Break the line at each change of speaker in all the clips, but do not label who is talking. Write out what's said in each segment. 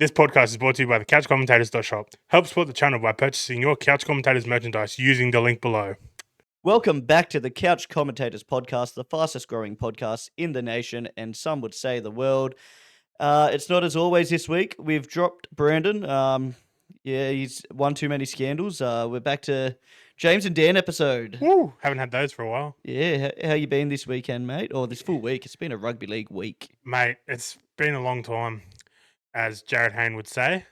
This podcast is brought to you by the couchcommentators.shop. Help support the channel by purchasing your Couch Commentators merchandise using the link below.
Welcome back to the Couch Commentators podcast, the fastest growing podcast in the nation, and some would say the world. It's not as always this week. We've dropped Brandon. He's won too many scandals. We're back to James and Dan episode.
Woo! Haven't had those for a while.
Yeah, how you been this weekend, mate? Or this full week? It's been a rugby league week.
Mate, it's been a long time, as Jared Hayne would say.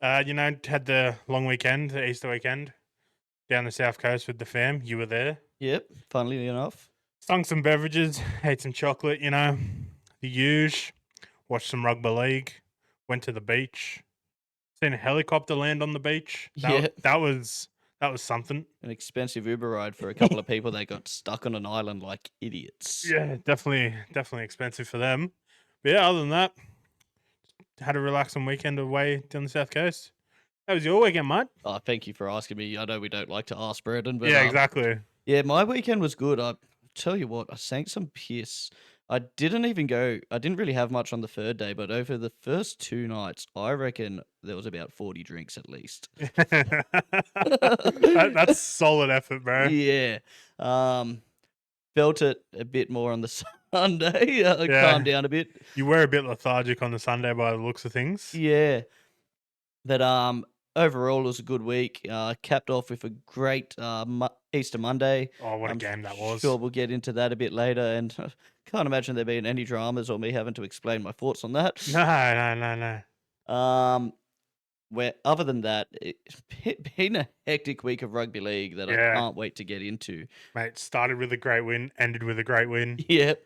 Had the long weekend, the Easter weekend, down the south coast with the fam. You were there.
Yep, funnily enough.
Stung some beverages, ate some chocolate, the huge. Watched some rugby league, went to the beach, seen a helicopter land on the beach. That was something.
An expensive Uber ride for a couple of people that got stuck on an island like idiots.
Yeah, definitely expensive for them. But yeah, other than that, had a relaxing weekend away down the south coast. How was your weekend, mate?
Oh, thank you for asking me. I know we don't like to ask Brandon, but
yeah, exactly.
Yeah, my weekend was good. I tell you what, I sank some piss. I didn't really have much on the third day, but over the first 2 nights, I reckon there was about 40 drinks at least.
That's solid effort, bro.
Yeah. Felt it a bit more on the Sunday. Calmed down a bit.
You were a bit lethargic on the Sunday by the looks of things.
Yeah. But overall, it was a good week. Capped off with a great Easter Monday.
Oh, what a game that was.
Sure, we'll get into that a bit later. And can't imagine there being any dramas or me having to explain my thoughts on that.
No.
Where other than that, it's been a hectic week of rugby league that I can't wait to get into.
Mate, started with a great win, ended with a great win.
Yep.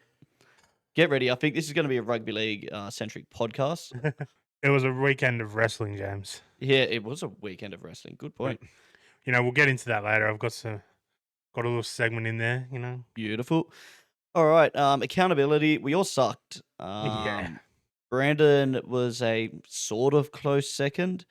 Get ready. I think this is going to be a rugby league centric podcast.
It was a weekend of wrestling, James.
Yeah, it was a weekend of wrestling. Good point.
We'll get into that later. I've got a little segment in there,
Beautiful. All right. Accountability. We all sucked. Brandon was a sort of close second.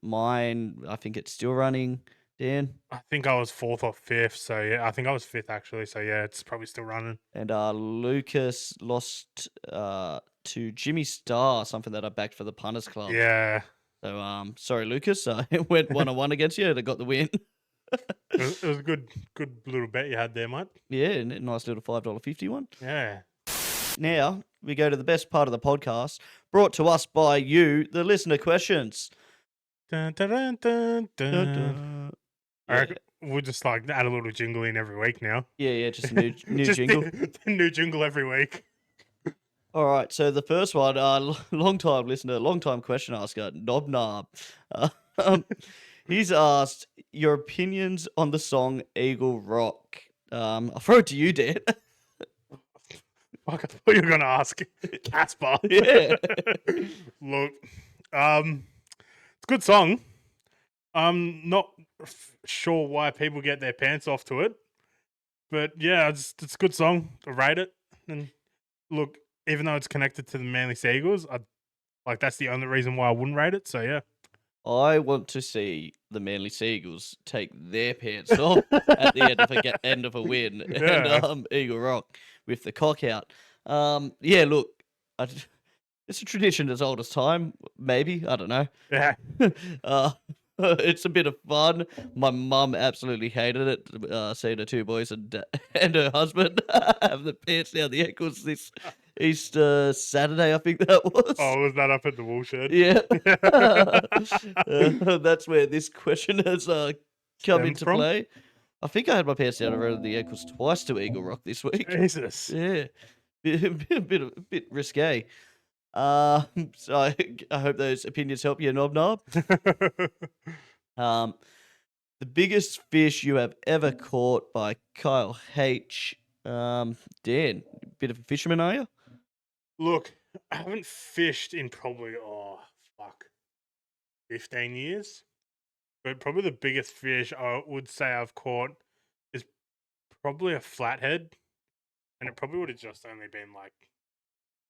Mine, I think it's still running. Dan?
I think I was 4th or 5th. So, yeah, I think I was 5th, actually. So, yeah, it's probably still running.
And Lucas lost to Jimmy Starr, something that I backed for the Punters Club.
Yeah.
So, sorry, Lucas. I went 1-on-1 against you and I got the win.
It was a good little bet you had there, mate.
Yeah, nice little $5.50 one.
Yeah.
Now, we go to the best part of the podcast, brought to us by you, the listener questions.
Dun, dun, dun, dun, dun.
Dun, dun.
I reckon we'll just add a little jingle in every week now.
Yeah, just a new jingle.
New jingle every week.
All right, so the first one, long-time listener, long-time question asker, Knob Knob. He's asked your opinions on the song Eagle Rock. I'll throw it to you, Dan.
Fuck, I thought you were going to ask Casper.
Yeah.
Look, it's a good song. I'm not sure why people get their pants off to it. But yeah, it's a good song. I rate it. And look, even though it's connected to the Manly Seagulls, that's the only reason why I wouldn't rate it. So yeah.
I want to see the Manly Seagulls take their pants off at the end of a win, and Eagle Rock with the cock out. Look, it's a tradition as old as time. Maybe, I don't know.
Yeah.
It's a bit of fun. My mum absolutely hated it. Seeing her 2 boys and her husband have the pants down the ankles this Easter Saturday, I think that was.
Oh, was that up at the woolshed?
Yeah. That's where this question has come into play. I think I had my pants down around the ankles twice to Eagle Rock this week.
Jesus.
Yeah. A bit risque. So I hope those opinions help you, Knob Knob. The biggest fish you have ever caught by Kyle H. Dan, bit of a fisherman, are you?
Look, I haven't fished in probably 15 years. But probably the biggest fish I would say I've caught is probably a flathead. And it probably would have just only been like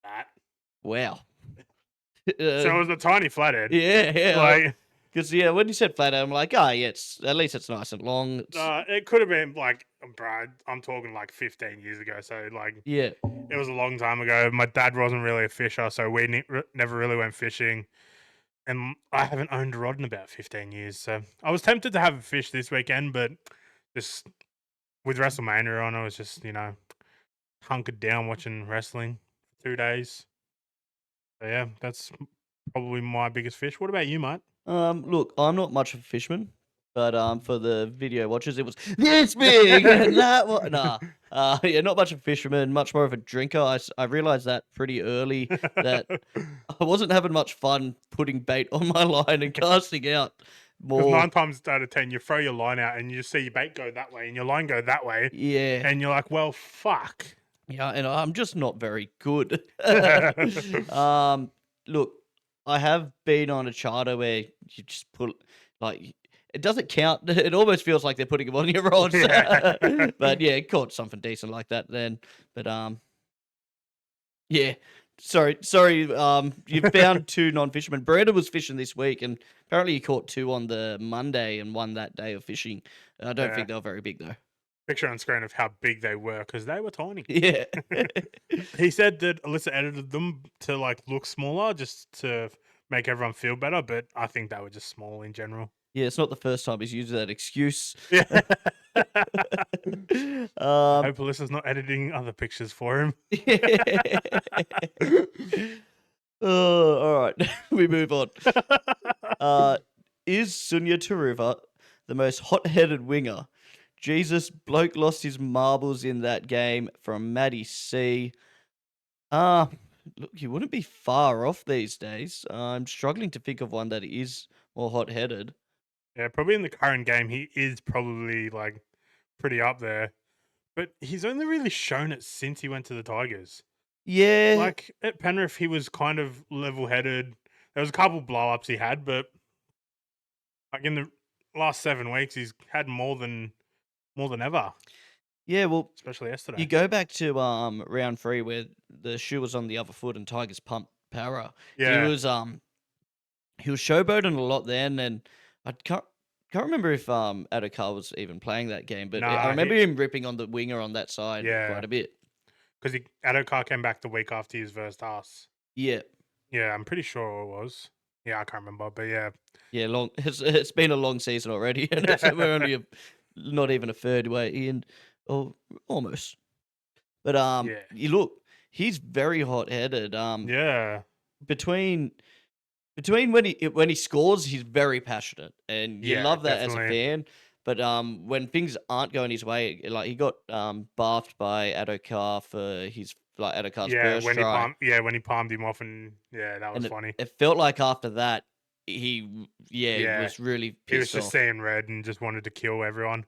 that.
Wow.
So it was a tiny flathead.
Because when you said flathead, I'm like, at least it's nice and long.
It could have been like bro, I'm talking like 15 years ago. So like,
Yeah.
it was a long time ago. My dad wasn't really a fisher, so we never really went fishing. And I haven't owned a rod in about 15 years. So I was tempted to have a fish this weekend, but just with Wrestlemania on, I was just, hunkered down watching wrestling for 2 days. So yeah, that's probably my biggest fish. What about you, mate?
Look, I'm not much of a fisherman, but for the video watchers, it was this big and that one. Nah, yeah, not much of a fisherman, much more of a drinker. I realized that pretty early that I wasn't having much fun putting bait on my line and casting out
Because
more.
9 times out of 10, you throw your line out and you see your bait go that way and your line go that way,
Yeah,
and you're like, well, fuck.
yeah, and I'm just not very good. Look, I have been on a charter where you just put like it doesn't count. It almost feels like they're putting them on your rods.
Yeah.
But yeah, caught something decent like that then. But yeah. Sorry. You found two non-fishermen. Brandon was fishing this week, and apparently he caught two on the Monday and one that day of fishing. I don't
Yeah.
think they were very big though.
Picture on screen of how big they were because they were tiny.
Yeah.
He said that Alyssa edited them to like look smaller just to make everyone feel better, but I think they were just small in general.
Yeah, it's not the first time he's used that excuse.
Yeah. I
Um,
hope Alyssa's not editing other pictures for him.
all right, we move on. Is Sunya Taruva the most hot-headed winger? Jesus, bloke lost his marbles in that game from Matty C. Look, you wouldn't be far off these days. I'm struggling to think of one that is more hot-headed.
Yeah, probably in the current game, he is probably like pretty up there. But he's only really shown it since he went to the Tigers.
Yeah,
Like at Penrith, he was kind of level-headed. There was a couple blow-ups he had, but like in the last 7 weeks, he's had more than ever,
yeah. Well,
especially yesterday.
you go back to round 3 where the shoe was on the other foot and Tigers pumped Para.
Yeah,
He was showboating a lot then, and I can't remember if Adokar was even playing that game, but I
Nah,
remember him ripping on the winger on that side
Yeah.
quite a bit.
because Adokar came back the week after his first us.
Yeah,
Yeah, I'm pretty sure it was. Yeah, I can't remember, but yeah.
yeah. It's been a long season already, and we're only not even a third way in, or almost. But
Yeah.
you look, he's very hot headed.
Yeah.
Between when he scores, he's very passionate, and you
Yeah,
love that as a
definitely.
fan. But when things aren't going his way, like he got baffed by Adokar for his Adokar's
Yeah,
first try,
when he palmed him off, and yeah, that was
and
funny.
it felt like after that he
Yeah.
was really
He was
pissed
just
off.
seeing red and just wanted to kill everyone.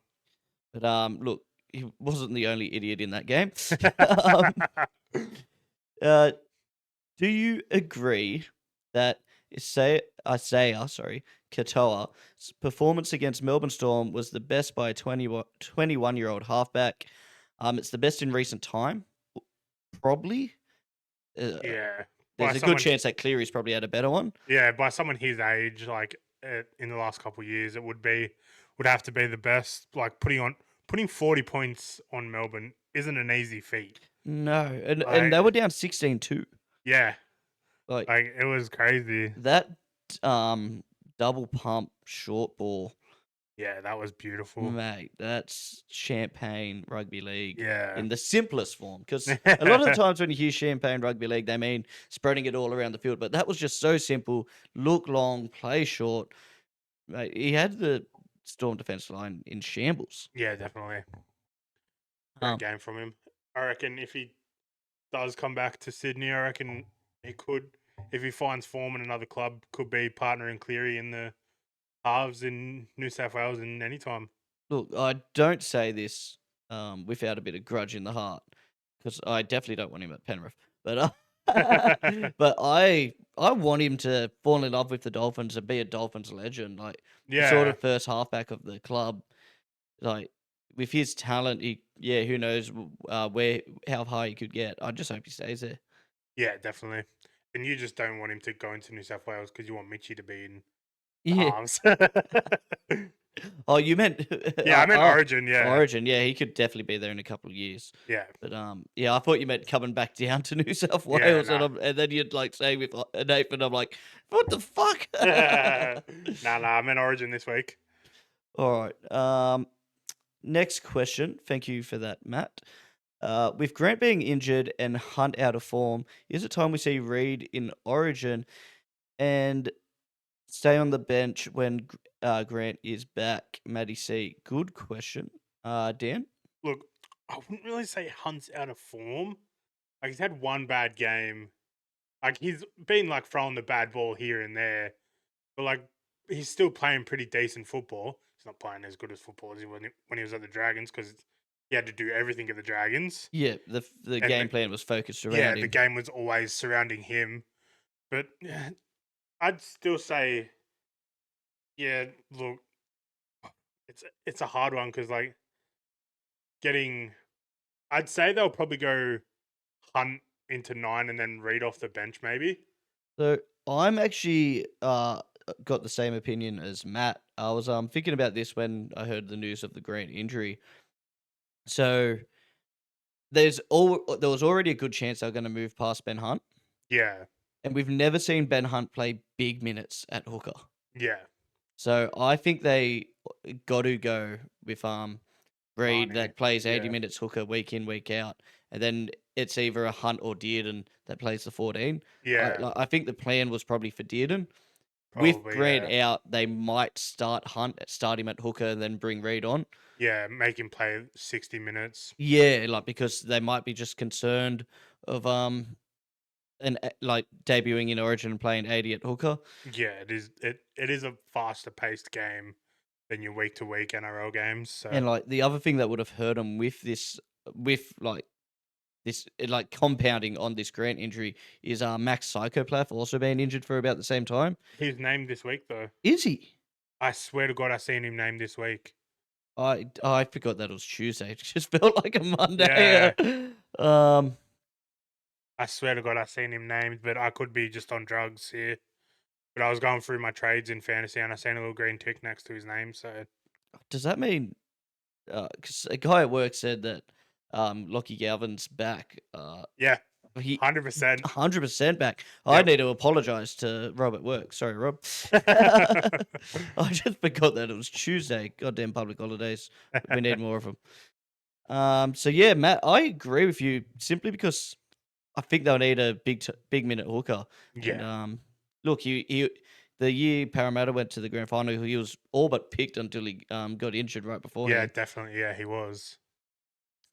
But look, he wasn't the only idiot in that game. Do you agree that Katoa's performance against Melbourne Storm was the best by a 21-year-old halfback? It's the best in recent time, probably.
Yeah.
There's
By
a good
someone,
chance that Cleary's probably had a better one.
yeah, by someone his age, like in the last couple of years, it would have to be the best. Like putting 40 points on Melbourne isn't an easy feat.
No, and
Like,
they were down 16-2.
yeah,
Like
it was crazy.
that double pump short ball,
Yeah, that was beautiful.
mate, that's champagne rugby league
Yeah.
in the simplest form. Because a lot of the times when you hear champagne rugby league, they mean spreading it all around the field. But that was just so simple. Look long, play short. Mate, he had the Storm defense line in shambles.
Yeah, definitely. Great
Um,
game from him. I reckon if he does come back to Sydney, I reckon he could, if he finds form in another club, could be partnering Cleary in the halves in New South Wales in any time.
Look, I don't say this without a bit of grudge in the heart, because I definitely don't want him at Penrith. But but I want him to fall in love with the Dolphins and be a Dolphins legend, like the sort
Yeah,
of first halfback of the club. Like with his talent, who knows how high he could get. I just hope he stays there.
yeah, definitely. And you just don't want him to go into New South Wales because you want Mitchie to be in the
Yeah,
halves.
Oh, you meant
Yeah, I meant Origin. Yeah,
Origin. Yeah, he could definitely be there in a couple of years.
yeah,
But yeah, I thought you meant coming back down to New South
Yeah,
Wales,
nah.
and then you'd like say with Nathan, I'm like, what the fuck?
Nah, I meant Origin this week.
All right. Next question. Thank you for that, Matt. With Grant being injured and Hunt out of form, is it time we see Reed in Origin and stay on the bench when Grant is back? Maddie C. Good question. Dan?
Look, I wouldn't really say Hunt's out of form. Like, he's had one bad game. Like, he's been like throwing the bad ball here and there, but like he's still playing pretty decent football. He's not playing as good as football as he when he was at the Dragons, because he had to do everything at the Dragons.
Yeah, the game plan was focused around
Yeah,
him.
the game was always surrounding him. But I'd still say, yeah, look, it's a hard one, because like I'd say they'll probably go Hunt into 9 and then Reed off the bench maybe.
So I'm actually got the same opinion as Matt. I was thinking about this when I heard the news of the Grant injury. So there was already a good chance they were going to move past Ben Hunt,
Yeah,
and we've never seen Ben Hunt play big minutes at hooker.
yeah.
So I think they got to go with Reed
Barney,
that plays 80
yeah.
minutes hooker week in, week out, and then it's either a Hunt or Dearden that plays the 14.
Yeah,
I think the plan was probably for Dearden. With
probably,
Grant
yeah.
out, they might start start him at hooker, and then bring Reed on.
Yeah, make him play 60 minutes.
Yeah, like because they might be just concerned of like debuting in Origin and playing 80 at hooker.
Yeah, it is a faster paced game than your week to week NRL games. So
And like the other thing that would have hurt him with this, with like compounding on this Grant injury, is Max Psychopath also being injured for about the same time.
he's named this week though.
Is he?
I swear to God, I seen him named this week.
I forgot that it was Tuesday. It just felt like a Monday.
I swear to God, I seen him named, but I could be just on drugs here. But I was going through my trades in fantasy and I seen a little green tick next to his name. So
Does that mean? Because a guy at work said that Lockie Galvin's back.
yeah,
He
100%.
100% back. I
Yep.
need to apologize to Rob at work. Sorry, Rob. I just forgot that it was Tuesday. Goddamn public holidays. We need more of them. So yeah, Matt, I agree with you simply because I think they'll need a big minute hooker.
Yeah.
And, look, he the year Parramatta went to the grand final, he was all but picked until he got injured right before.
Yeah, definitely. Yeah, he was.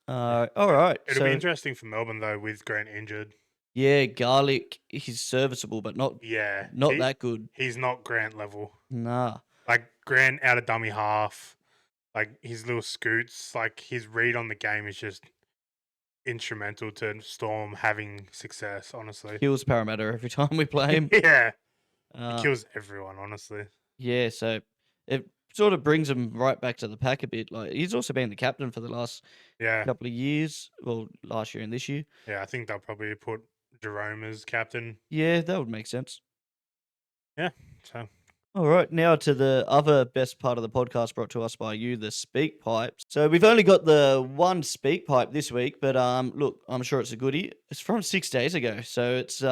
All right.
It'll be interesting for Melbourne though with Grant injured.
Yeah, Garlic, he's serviceable, but not that good.
He's not Grant level.
Nah.
Like Grant out of dummy half, like his little scoots, like his read on the game is just instrumental to Storm having success, honestly.
Kills Parramatta every time we play him.
Yeah. He kills everyone, honestly.
Yeah, so it sort of brings him right back to the pack a bit. Like he's also been the captain for the last couple of years. Well, last year and this year.
Yeah, I think they'll probably put Jerome as captain.
Yeah, that would make sense.
Yeah, so.
All right, now to the other best part of the podcast brought to us by you, the speak pipes. So we've only got the one speak pipe this week, but look, I'm sure it's a goodie. It's from 6 days ago, so it's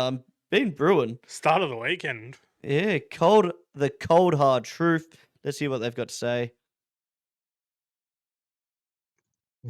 been brewing.
Start of the weekend.
Yeah, the cold hard truth. Let's hear what they've got to say.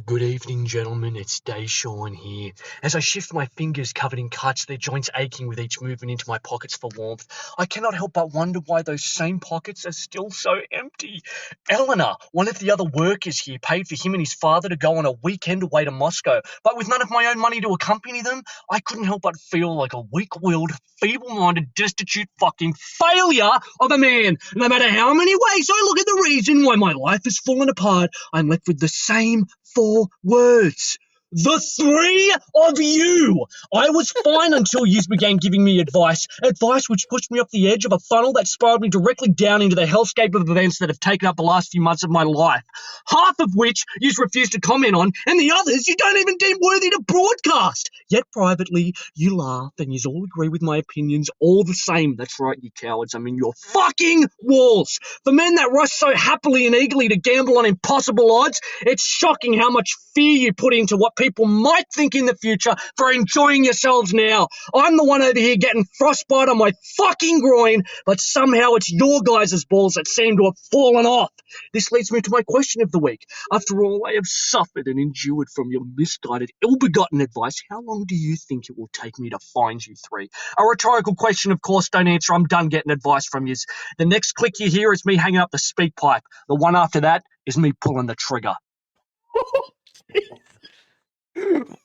Good evening, gentlemen. It's Dayshawn here. As I shift my fingers covered in cuts, their joints aching with each movement into my pockets for warmth, I cannot help but wonder why those same pockets are still so empty. Eleanor, one of the other workers here, paid for him and his father to go on a weekend away to Moscow, but with none of my own money to accompany them, I couldn't help but feel like a weak-willed, feeble-minded, destitute fucking failure of a man. No matter how many ways I look at the reason why my life has fallen apart, I'm left with the same 4 words. The three of you! I was fine until you began giving me advice. Advice which pushed me off the edge of a funnel that spiraled me directly down into the hellscape of events that have taken up the last few months of my life. Half of which you refuse to comment on, and the others you don't even deem worthy to broadcast. Yet privately, you laugh and you all agree with my opinions all the same. That's right, you cowards. I'm in your fucking walls. For men that rush so happily and eagerly to gamble on impossible odds, it's shocking how much fear you put into what people might think in the future for enjoying yourselves now. I'm the one over here getting frostbite on my fucking groin, but somehow it's your guys' balls that seem to have fallen off. This leads me to my question of the week. After all I have suffered and endured from your misguided, ill-begotten advice, how long do you think it will take me to find you three? A rhetorical question, of course. Don't answer. I'm done getting advice from yous. The next click you hear is me hanging up the speak pipe. The one after that is me pulling the trigger.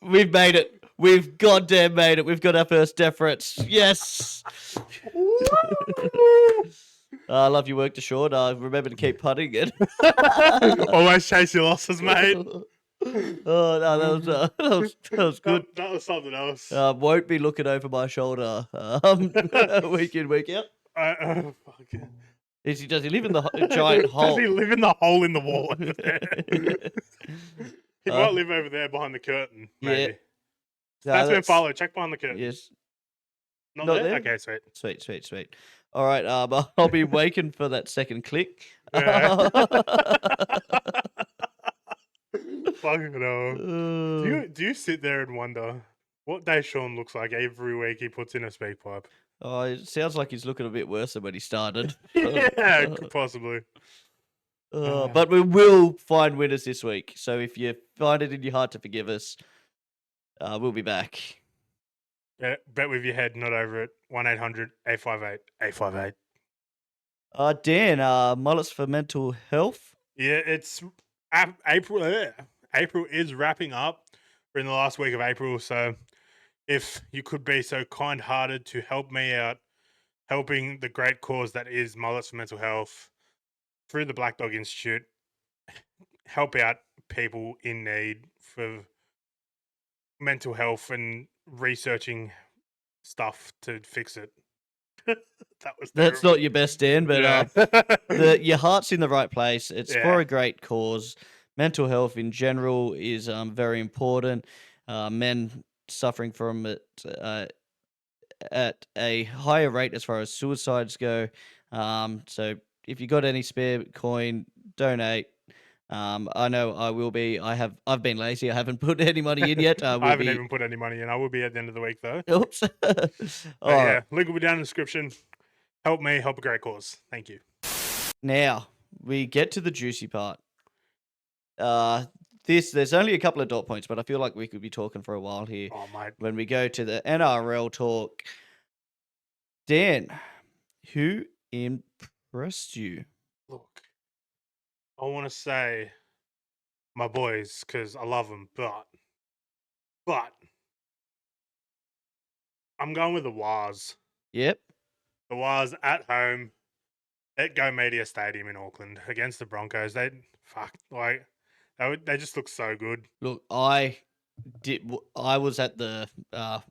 We've made it. We've goddamn made it. We've got our first death threats. Yes. I love your work, Deshaun. Remember to keep putting it.
Always chase your losses, mate.
Oh no, that was good.
That was something else.
Won't be looking over my shoulder week in, week out.
Fuck.
Does he live in the giant hole?
Does he live in the hole in the wall over there? He might live over there behind the curtain, maybe.
Yeah.
That's been follow. Check behind the curtain.
Yes.
Not
Not
there?
there?
Okay, sweet.
Sweet. All right, I'll be waiting for that second click.
Yeah. Fucking hell. Do you sit there and wonder what Deshaun looks like every week he puts in a speak pipe?
Oh, it sounds like he's looking a bit worse than when he started.
Yeah, possibly.
But we will find winners this week. So if you find it in your heart to forgive us, we'll be back.
Bet with your head, not over it. 1-800-858-858.
Dan, Mullets for mental health.
Yeah, it's April. April is wrapping up. We're in the last week of April, so if you could be so kind-hearted to help me out, helping the great cause that is Mullets for mental health through the Black Dog Institute, help out people in need for mental health and researching stuff to fix it.
That's not your best, Dan, but
yeah.
your heart's in the right place. It's
Yeah.
for a great cause. Mental health in general is very important. Men suffering from it at a higher rate as far as suicides go. So if you got any spare coin, donate. I know I will be. I've been lazy. I haven't put any money in yet.
I haven't even put any money in. I will be at the end of the week though.
Oops.
Yeah, link will be down in the description. Help me, help a great cause. Thank you.
Now we get to the juicy part. There's only a couple of dot points, but I feel like we could be talking for a while here.
Oh, mate.
When we go to the NRL talk, Dan, who impressed you?
Look, I want to say my boys because I love them, but I'm going with the Wars.
Yep.
The Wars at home at Go Media Stadium in Auckland against the Broncos. They just look so good.
Look, I was at the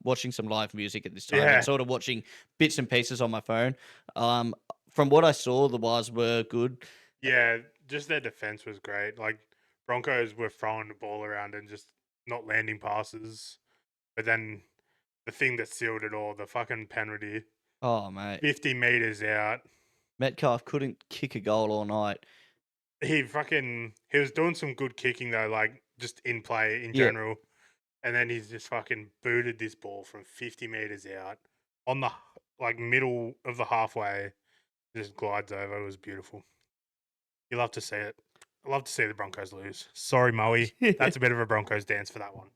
watching some live music at this time and sort of watching bits and pieces on my phone. From what I saw, the Wars were good.
Yeah, just their defense was great. Like Broncos were throwing the ball around and just not landing passes. But then the thing that sealed it all, the fucking penalty.
Oh, mate.
50 meters out.
Metcalf couldn't kick a goal all night.
He was doing some good kicking though, like just in play in general. And then he's just fucking booted this ball from 50 meters out on the middle of the halfway. Just glides over. It was beautiful. You love to see it. I love to see the Broncos lose. Sorry, Moe. That's a bit of a Broncos dance for that one.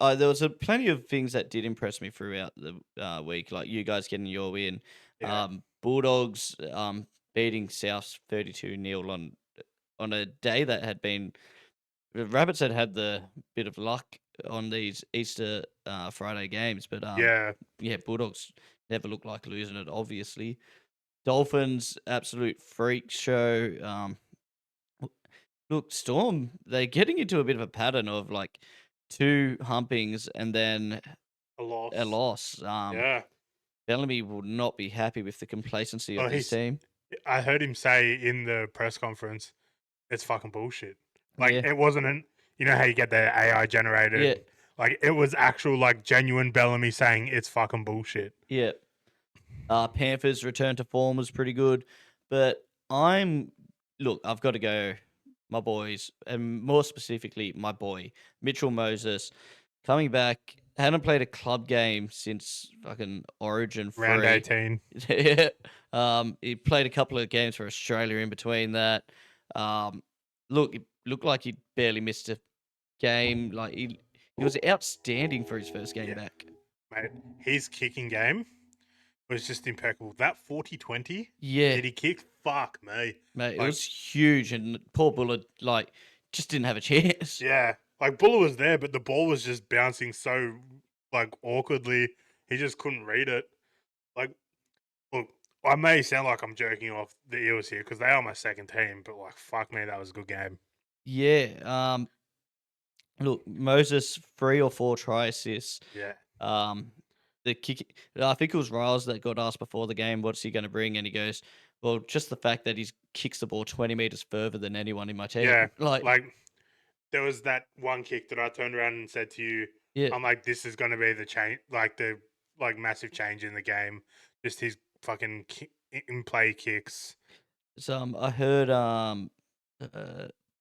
There was plenty of things that did impress me throughout the week, like you guys getting your win.
Yeah.
Bulldogs beating South 32-0 on a day that had been. The Rabbits had the bit of luck on these Easter Friday games, but
Yeah.
Bulldogs never looked like losing it, obviously. Dolphins, absolute freak show. Look, Storm, they're getting into a bit of a pattern of like 2 humpings and then
A loss.
a loss.
Yeah.
Bellamy will not be happy with the complacency
Oh,
of this team.
I heard him say in the press conference, it's fucking bullshit. Like,
Yeah.
it wasn't you know how you get the AI generated?
Yeah.
Like, it was actual, like, genuine Bellamy saying it's fucking bullshit.
Yeah. Panthers return to form was pretty good, but look, I've got to go. My boys, and more specifically, my boy Mitchell Moses, coming back. Hadn't played a club game since fucking Origin 3.
Round 18.
Yeah. He played a couple of games for Australia in between that. Look, it looked like he barely missed a game. Like he was outstanding for his first game back.
Mate, his kicking game was just impeccable. That 40-20
Yeah,
that he kicked, fuck me.
mate, it
Like,
was huge, and poor Bullard like just didn't have a chance.
yeah. Like, Buller was there, but the ball was just bouncing so, like, awkwardly. He just couldn't read it. Like, look, I may sound like I'm jerking off the Eels here because they are my second team, but, like, fuck me, that was a good game.
Yeah. Look, Moses 3 or 4 try assists.
Yeah.
The kick. I think it was Riles that got asked before the game, "What's he going to bring?" And he goes, "Well, just the fact that he kicks the ball 20 meters further than anyone in my team."
Yeah.
like
There was that one kick that I turned around and said to you,
yeah,
I'm like, this is going to be the change, like, the, like, massive change in the game. Just his fucking in-play kicks.
So I heard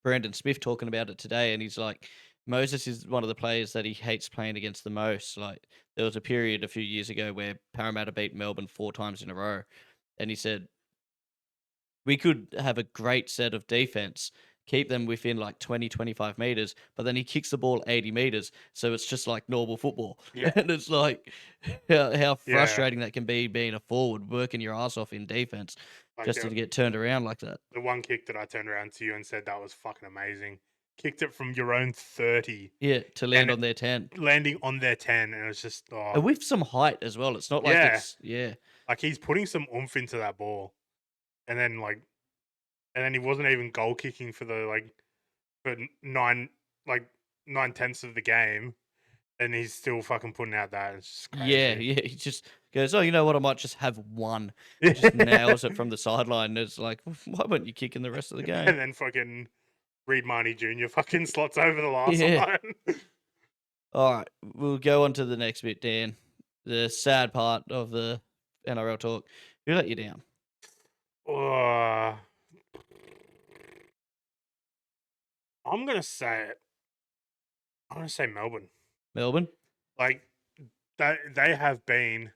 Brandon Smith talking about it today, and he's like, Moses is one of the players that he hates playing against the most. Like there was a period a few years ago where Parramatta beat Melbourne 4 times in a row, and he said we could have a great set of defense, keep them within like 20, 25 meters, but then he kicks the ball 80 meters. So it's just like normal football.
Yeah.
And it's like how
Yeah.
frustrating that can be being a forward, working your ass off in defense
Like,
just to get turned around like that.
the one kick that I turned around to you and said that was fucking amazing. Kicked it from your own 30,
Yeah, to land
And
on their 10.
landing on their 10, and it was just,
And with some height as well. It's not like
Yeah.
it's, yeah.
like, he's putting some oomph into that ball. And then, like, he wasn't even goal kicking for the, like, for 9/10 of the game, and he's still fucking putting out that. It's just crazy.
Yeah, he just goes, oh, you know what? I might just have one. Just nails it from the sideline. And it's like, why weren't you kicking the rest of the game?
And then fucking Reed Marnie Jr. fucking slots over the last
Yeah.
one.
All right, we'll go on to the next bit, Dan. The sad part of the NRL talk. Who let you down?
I'm gonna say it. I'm gonna say Melbourne.
Melbourne?
Like, they have been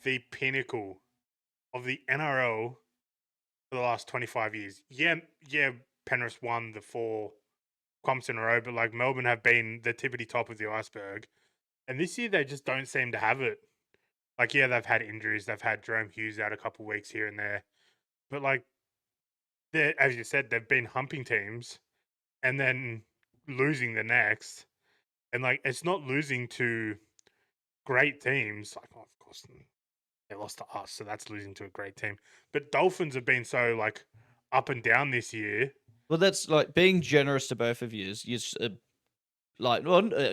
the pinnacle of the NRL for the last 25 years. Yeah, Penrith won the 4 comps in a row, but, like, Melbourne have been the tippity top of the iceberg. And this year they just don't seem to have it. Like, yeah, they've had injuries. They've had Jerome Hughes out a couple weeks here and there. But, like, as you said, they've been humping teams and then losing the next. And, like, it's not losing to great teams. Like, oh, of course, they lost to us, so that's losing to a great team. But Dolphins have been so, like, up and down this year.
Well, that's like being generous to both of you.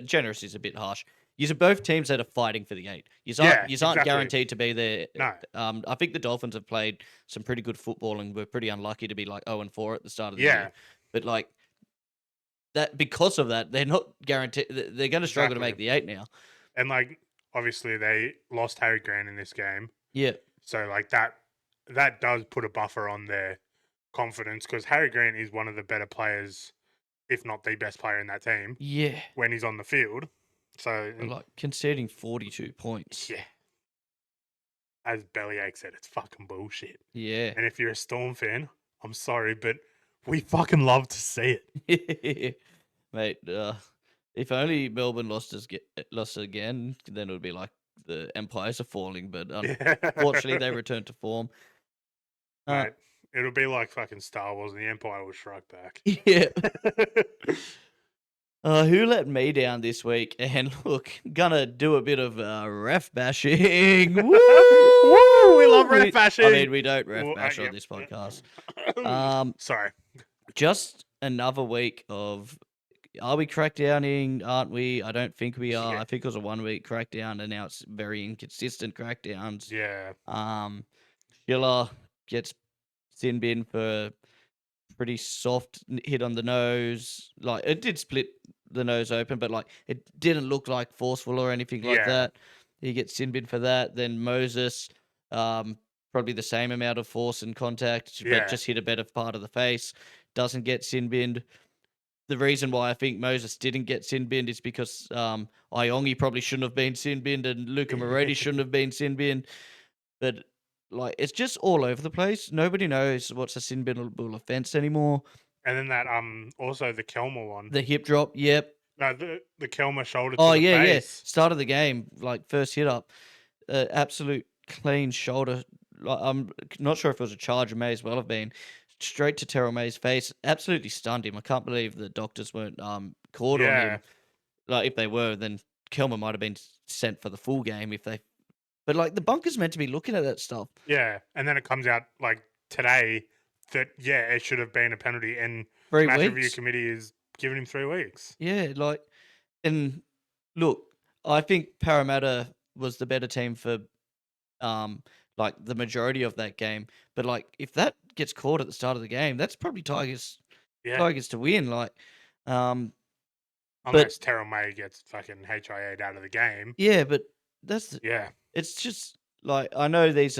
Generous is a bit harsh. You're both teams that are fighting for the 8. You aren't
exactly.
guaranteed to be there.
No.
I think the Dolphins have played some pretty good football and were pretty unlucky to be like 0-4 at the start of the year. But like that, because of that, they're not guaranteed. They're going to struggle to make the 8 now.
And, like, obviously they lost Harry Grant in this game.
Yeah.
So, like, that does put a buffer on their confidence because Harry Grant is one of the better players, if not the best player in that team.
Yeah.
When he's on the field. So,
But like conceding 42 points.
yeah. As Bellyache said, it's fucking bullshit.
Yeah.
And if you're a Storm fan, I'm sorry, but we fucking love to see
it. Mate, if only Melbourne lost again, then it would be like the Empires are falling. But unfortunately, they returned to form.
Mate, it'll be like fucking Star Wars and the Empire will strike back.
Yeah. Who let me down this week? And look, gonna do a bit of ref bashing. Woo!
Woo! We love ref
I
bashing.
mean, we don't ref
Well,
bash on
yep,
this
yep.
podcast.
Sorry.
Just another week of. Are we crackdowning? Aren't we? I don't think we are.
Yeah.
I think it was a 1 week crackdown, and now it's very inconsistent crackdowns.
Yeah.
Schiller gets sin bin for pretty soft hit on the nose. Like it did split the nose open, but like it didn't look like forceful or anything like
Yeah.
that. He gets sin bin for that. Then Moses, probably the same amount of force and contact,
Yeah.
but just hit a better part of the face. Doesn't get sin binned. The reason why I think Moses didn't get sin binned is because Iongi probably shouldn't have been sin binned and Luca Moretti shouldn't have been sin binned. But like it's just all over the place. Nobody knows what's a sin binnable offense anymore.
And then that also the Kelmer one.
The hip drop, yep.
No, the Kelmer shoulder
Oh
to the
yeah,
face.
Start of the game, like first hit up, absolute clean shoulder. I'm not sure if it was a charge. It may as well have been straight to Terrell May's face. Absolutely stunned him. I can't believe the doctors weren't called on
Yeah.
him. Like if they were, then Kelmer might have been sent for the full game if they. But like the bunker's meant to be looking at that stuff.
Yeah, and then it comes out like today that it should have been a penalty, and
3
match
weeks.
review committee is giving him 3 weeks.
Yeah, like, and look, I think Parramatta was the better team for, like the majority of that game. But like, if that gets caught at the start of the game, that's probably Tigers
Yeah,
to win. Like,
unless Terrell May gets fucking HIA'd out of the game.
yeah, but that's
Yeah,
it's just like I know these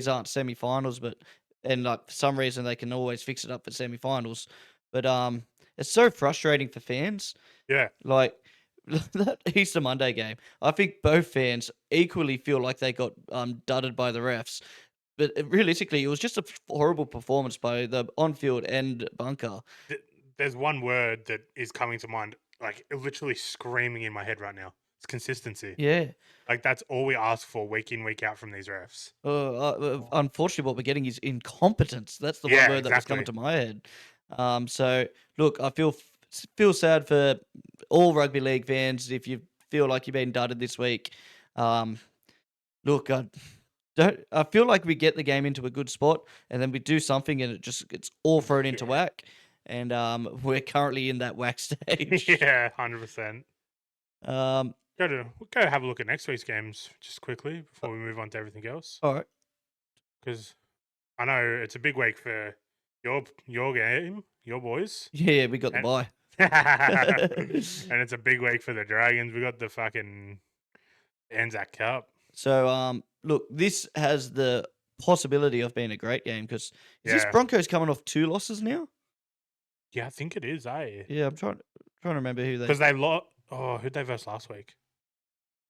aren't semi-finals, but and like for some reason they can always fix it up for semi-finals. But it's so frustrating for fans.
yeah,
Like that Easter Monday game, I think both fans equally feel like they got dudded by the refs. But realistically, it was just a horrible performance by the on-field and bunker.
there's one word that is coming to mind, like literally screaming in my head right now. It's consistency.
Yeah.
Like that's all we ask for week in, week out from these refs.
Unfortunately, what we're getting is incompetence. That's the one
Yeah,
word that was coming
exactly.
to my head. So look, I feel sad for all rugby league fans if you feel like you've been dudded this week. Look, I feel like we get the game into a good spot and then we do something and it just gets all thrown into whack. And we're currently in that whack stage.
Yeah, 100%.
Um,
Go have a look at next week's games just quickly before we move on to everything else,
all right.
because I know it's a big week for your game, your boys,
Yeah, we got the
And-
bye.
and it's a big week for the Dragons. We got the fucking Anzac Cup.
So, look, this has the possibility of being a great game because is this
Yeah.
Broncos coming off 2 losses now?
Yeah, I think it is, eh?
Yeah, I'm trying to remember who they.
Because they lost. Oh, who'd they verse last week?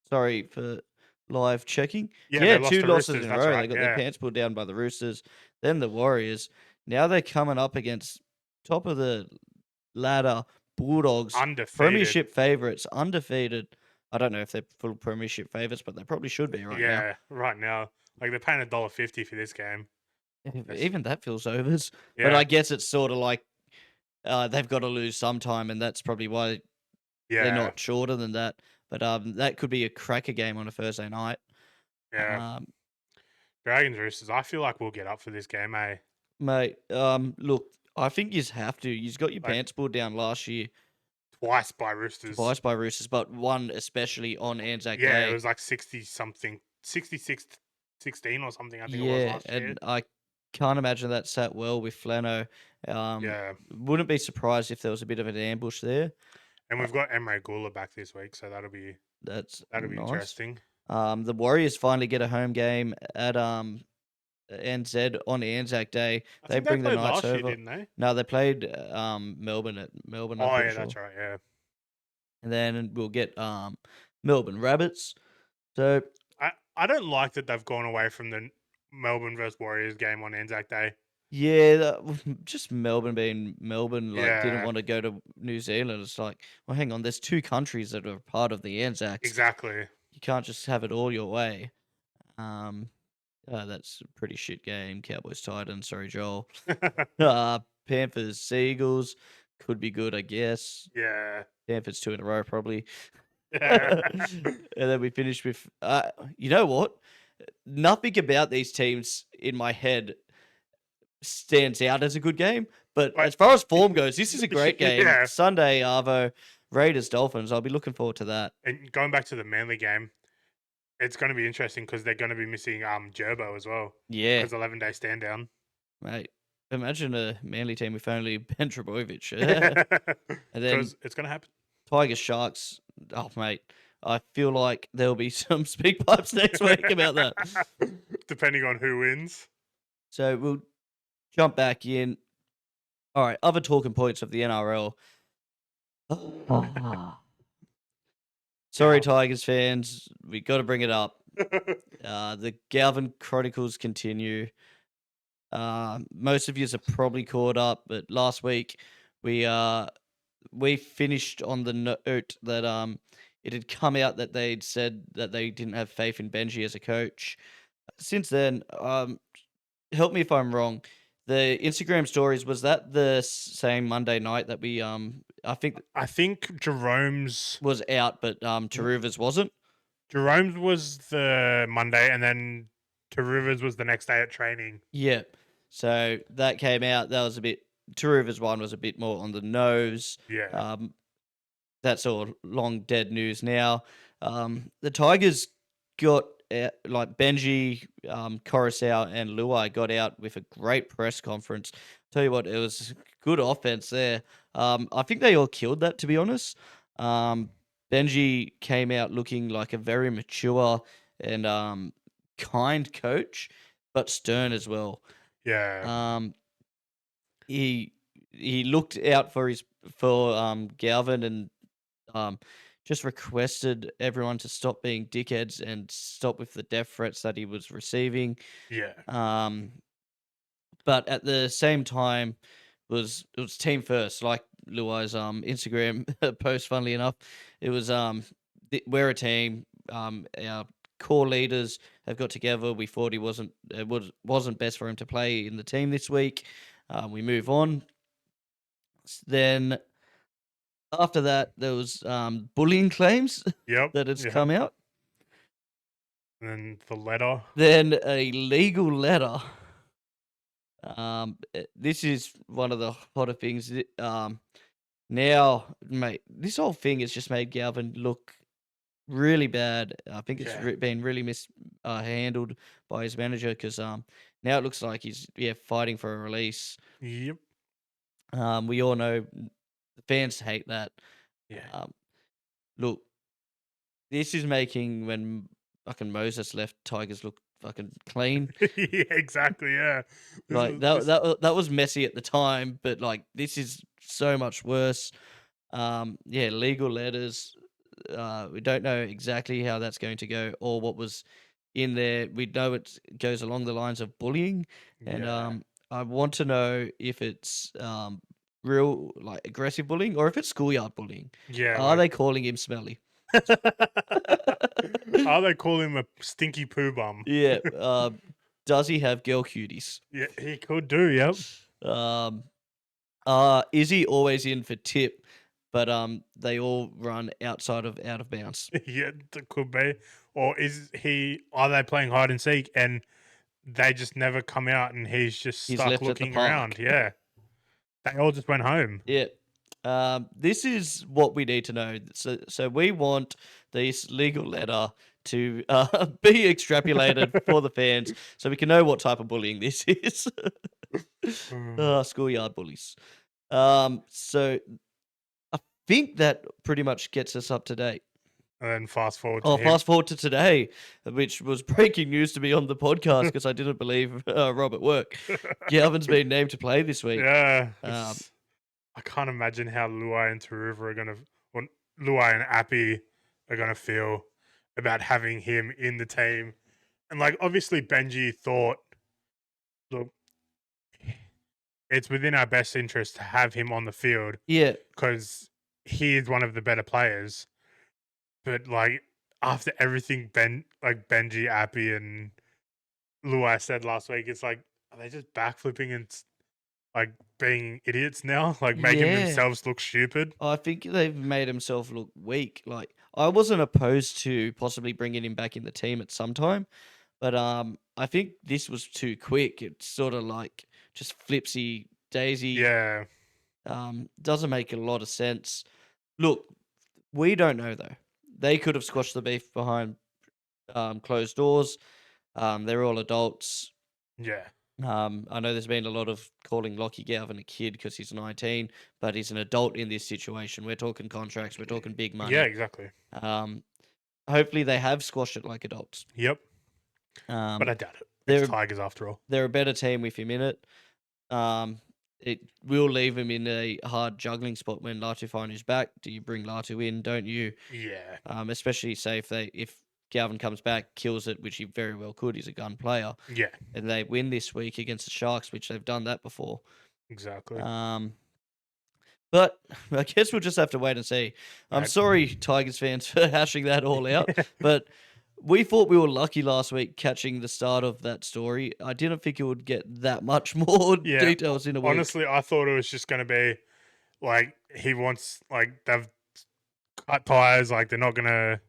Sorry for live checking.
Yeah,
Yeah,
they lost
2
to
losses
Roosters,
in a
that's
row.
right,
They got
yeah.
their pants pulled down by the Roosters, then the Warriors. Now they're coming up against top of the ladder Bulldogs,
Undefeated.
premiership favourites, undefeated. I don't know if they're full premiership favourites, but they probably should be right now.
Yeah, right now. Like they're paying $1.50 for this game.
Even that feels overs.
Yeah,
But I guess it's sort of like they've got to lose sometime, and that's probably why
yeah,
they're not shorter than that. But that could be a cracker game on a Thursday night.
yeah. Dragons Roosters. I feel like we'll get up for this game, eh?
Mate, look, I think you have to. You've got your
Like-
pants pulled down last year
Twice by Roosters.
twice by Roosters, but one especially on Anzac
Yeah,
Day.
it was like 60-something, 66-16 or something. I think it was
Yeah,
last year.
and I can't imagine that sat well with Flano.
Yeah,
Wouldn't be surprised if there was a bit of an ambush there.
and we've got Emre Gula back this week, so that'll be
That's
nice. Interesting.
The Warriors finally get a home game at NZ on Anzac Day.
I
They
think
bring the
played
Knights
last year,
over.
didn't they?
No, they played Melbourne at Melbourne. I'm
Oh
pretty
yeah,
sure.
that's right. Yeah,
And then we'll get Melbourne Rabbits. So
I don't like that they've gone away from the Melbourne versus Warriors game on Anzac Day.
yeah, just Melbourne being Melbourne, like didn't
Yeah.
want to go to New Zealand. It's like, well, hang on, there's 2 countries that are part of the Anzacs.
Exactly.
You can't just have it all your way. That's a pretty shit game. Cowboys Titans. Sorry, Joel. Panthers Seagulls. could be good, I guess.
Yeah.
Stanford's 2 in a row, probably.
Yeah.
And then we finished with, you know what? Nothing about these teams in my head stands out as a good game. But
But-
as far as form goes, this is a great game.
Yeah.
Sunday, Arvo, Raiders, Dolphins. I'll be looking forward to that.
And going back to the Manly game, it's going to be interesting because they're going to be missing Gerbo as well.
Yeah,
Because 11-day stand down.
mate. Imagine a Manly team with only Ben Trebojevic. And then
Because it's going to happen.
Tigers, Sharks. Oh, mate. I feel like there'll be some speak pipes next week about that.
Depending on who wins.
So we'll jump back in. All right, other talking points of the NRL. Sorry,
Yeah.
Tigers fans. We got to bring it up. The Galvin Chronicles continue. Most of you are probably caught up, but last week we finished on the note that it had come out that they'd said that they didn't have faith in Benji as a coach. Since then, help me if I'm wrong. The Instagram stories, was that the same Monday night that we I think
Jerome's
was out, but Taruva's wasn't?
was the Monday, and then Taruva's was the next day at training.
Yeah. So that came out. That was a bit. Taruva's one was a bit more on the nose.
Yeah.
That's all long dead news now. The Tigers got like Benji, Coruscant, and Luai got out with a great press conference. Tell you what, it was good offense there. I think they all killed that, to be honest. Benji came out looking like a very mature and kind coach, but stern as well.
Yeah.
He looked out for Galvin and just requested everyone to stop being dickheads and stop with the death threats that he was receiving.
Yeah.
But at the same time, it was team first, like Luai's Instagram post. Funnily enough, it was we're a team. Our core leaders have got together. We thought it wasn't best for him to play in the team this week. We move on. Then after that, there was bullying claims
Yep.
that it's come out.
And then the letter.
Then a legal letter. This is one of the hotter things. Now, mate, this whole thing has just made Galvin look really bad. I think it's been really mishandled by his manager because now it looks like he's fighting for a release.
Yep.
We all know the fans hate that.
Yeah.
Look, this is making when fucking Moses left, Tigers look fucking clean.
Yeah, exactly. Yeah.
Like that was messy at the time, but like this is so much worse. Legal letters. We don't know exactly how that's going to go or what was in there. We know it goes along the lines of bullying, and I want to know if it's real like aggressive bullying or if it's schoolyard bullying.
Yeah.
Are they calling him smelly?
Are they calling him a stinky poo bum?
Yeah. Does he have girl cuties?
Yeah, he could do. Yep.
Is he always in for tip? But they all run out of bounds.
Yeah, it could be. Or are they playing hide and seek and they just never come out and he's just stuck
left at the
looking
park.
around? Yeah. They all just went home.
Yeah. This is what we need to know. So we want this legal letter to be extrapolated for the fans so we can know what type of bullying this is. Schoolyard bullies. So I think that pretty much gets us up to date.
And then fast forward
to today, which was breaking news to me on the podcast because I didn't believe Rob at work. Galvin's been named to play this week.
Yeah. I can't imagine how Luai and Taruva are or Luai and Appy are going to feel about having him in the team. And like, obviously Benji thought, look, it's within our best interest to have him on the field.
Yeah.
Because he is one of the better players. But like, after everything Benji, Appy, and Luai said last week, it's like, are they just backflipping and like being idiots now, like making
Yeah.
themselves look stupid.
I think they've made himself look weak. Like I wasn't opposed to possibly bringing him back in the team at some time, but I think this was too quick. It's sort of like just flipsy daisy.
Yeah,
Doesn't make a lot of sense. Look, we don't know though. They could have squashed the beef behind closed doors. They're all adults.
yeah,
I know there's been a lot of calling Lockie Galvin a kid because he's 19, but he's an adult in this situation. We're talking contracts, we're talking big money.
yeah, exactly.
Hopefully they have squashed it like adults.
Yep,
Um,
but I doubt it.
they're
It's Tigers after all.
they're a better team with him in it. It will leave him in a hard juggling spot when Latu finds back. Do you bring Latu in? Don't you?
Yeah,
Especially say if Galvin comes back, kills it, which he very well could. He's a gun player,
yeah,
and they win this week against the Sharks, which they've done that before.
exactly.
But I guess we'll just have to wait and see. I'm
Right.
sorry, Tigers fans, for hashing that all out, but we thought we were lucky last week catching the start of that story. I didn't think it would get that much more
Yeah,
details in a week.
Honestly, I thought it was just going to be like he wants, like they've cut ties, like they're not going to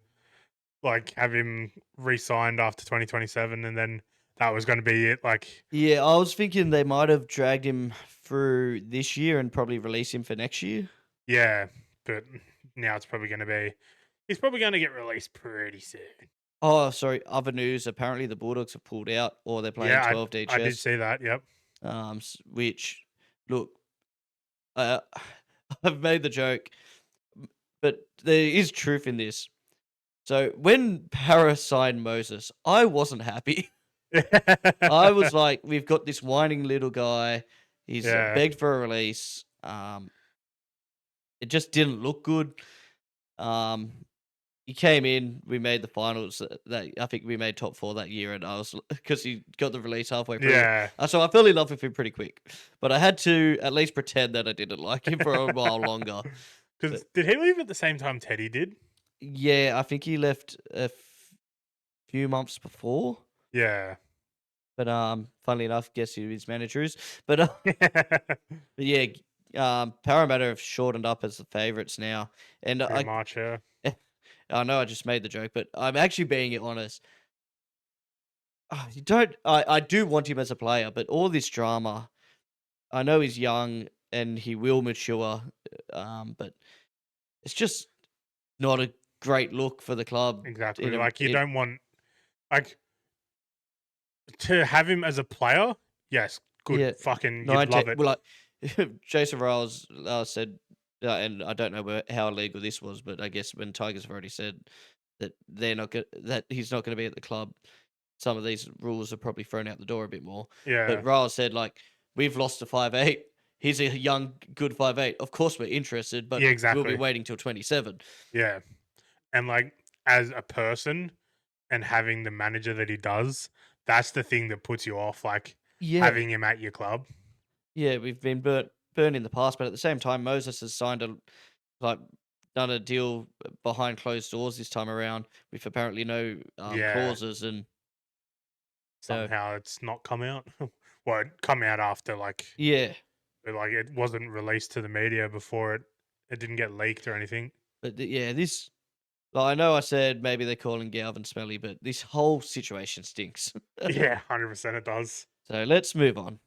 like have him re-signed after 2027, and then that was going to be it. Like,
Yeah, I was thinking they might have dragged him through this year and probably release him for next year.
yeah, but now it's probably going to be he's probably going to get released pretty soon.
Oh, sorry. Other news. Apparently, the Bulldogs have pulled out, or they're playing
Yeah,
12D
I did
chess.
see that. Yep.
Which, look, I've made the joke, but there is truth in this. So when Para signed Moses, I wasn't happy. I was like, we've got this whining little guy. He's
Yeah.
begged for a release. It just didn't look good. He came in. We made the finals. That I think we made top 4 that year, and I was because he got the release halfway through.
Yeah.
So I fell in love with him pretty quick, but I had to at least pretend that I didn't like him for a while longer.
Because did he leave at the same time Teddy did?
Yeah, I think he left a few months before.
Yeah.
But funnily enough, guess who his manager is. But yeah, Parramatta have shortened up as the favourites now, and
Pretty much, yeah.
I know I just made the joke, but I'm actually being honest. You don't. I do want him as a player, but all this drama. I know he's young and he will mature, but it's just not a great look for the club.
Exactly. Like you don't want like to have him as a player. Yes, good.
Yeah,
Fucking, you'd love it.
Well, like Jason Riles said, and I don't know how illegal this was, but I guess when Tigers have already said that they're not that he's not going to be at the club, some of these rules are probably thrown out the door a bit more.
Yeah.
But Riles said, like, we've lost to 5'8". He's a young, good 5'8". Of course, we're interested, but
Yeah, exactly.
we'll be waiting till 27.
Yeah. And like as a person and having the manager that he does, that's the thing that puts you off, like
Yeah,
having him at your club.
yeah, we've been burned in the past, but at the same time, Moses has done a deal behind closed doors this time around with apparently no
Yeah.
clauses, and so
Somehow it's not come out. Well, it come out after like
yeah.
it wasn't released to the media before it didn't get leaked or anything.
But yeah, this. Like, I know I said maybe they're calling Galvin smelly, but this whole situation stinks.
Yeah, 100% it does.
So let's move on.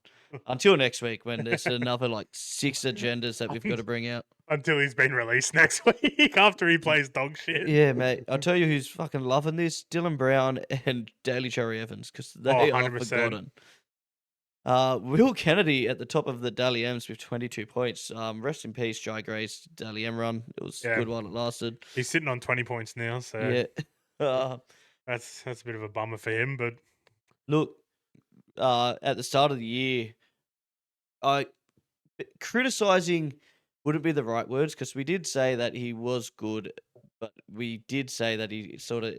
Until next week when there's another like 6 agendas that we've got to bring out.
Until he's been released next week after he plays dog shit.
Yeah, mate. I'll tell you who's fucking loving this: Dylan Brown and Daly Cherry Evans, because they are
100%.
forgotten. Will Kennedy at the top of the Dally M's with 22 points. Rest in peace, Jai Gray's Dally M run. It was
Yeah.
good while it lasted.
He's sitting on 20 points now, so
Yeah.
that's a bit of a bummer for him. But
Look, at the start of the year, criticizing wouldn't be the right words, because we did say that he was good, but we did say that he sort of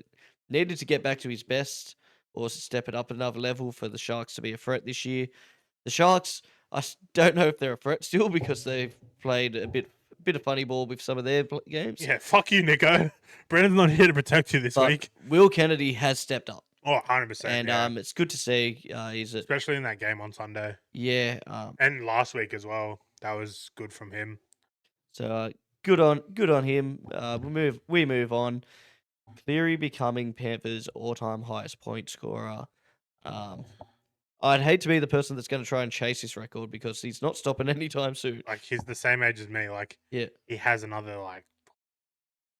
needed to get back to his best or step it up another level for the Sharks to be a threat this year. The Sharks, don't know if they're a threat still, because they've played a bit of funny ball with some of their games.
yeah, fuck you, Nico. Brandon's not here to protect you this
But
week.
Will Kennedy has stepped up.
Oh, 100%.
And
Yeah.
it's good to see.
Especially in that game on Sunday.
Yeah.
And last week as well. That was good from him.
So good on him. We move on. Cleary becoming Panthers' all-time highest point scorer. I'd hate to be the person that's going to try and chase his record because he's not stopping anytime soon.
Like, he's the same age as me. Like,
Yeah.
he has another, like,